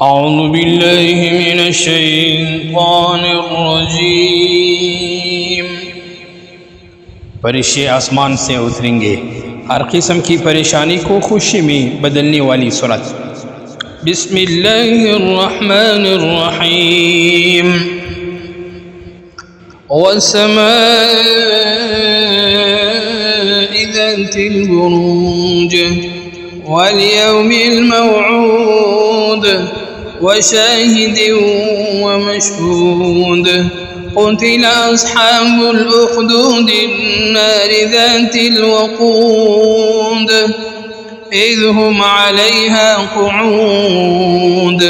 أعوذ بالله من الشيطان الرجيम। फरिश्ते आसमान से उतरेंगे, हर किस्म की परेशानी को खुशी में बदलने वाली सूरत। बिस्मिल्लाहिर्रहमानिर्रहीम। वस्समाइ ज़ातिल बुरूज वल्यौमिल मौऊद वशाहिद वमशहूद। قتل أصحاب الأخدود النار ذات الوقود إذ هم عليها قعود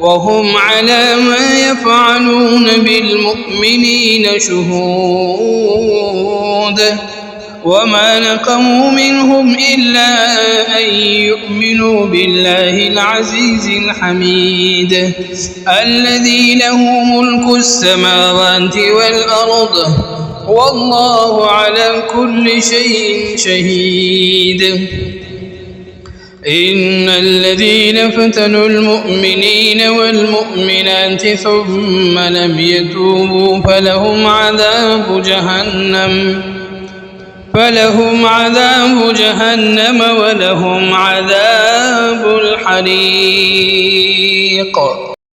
وهم على ما يفعلون بالمؤمنين شهود وما نقموا منهم إلا أن يؤمنوا بالله العزيز الحميد الذي له ملك السماوات والأرض والله على كل شيء شهيد. إن الذين فتنوا المؤمنين والمؤمنات ثم لم يتوبوا فلهم عذاب جهنم ولهم عذاب الحريق.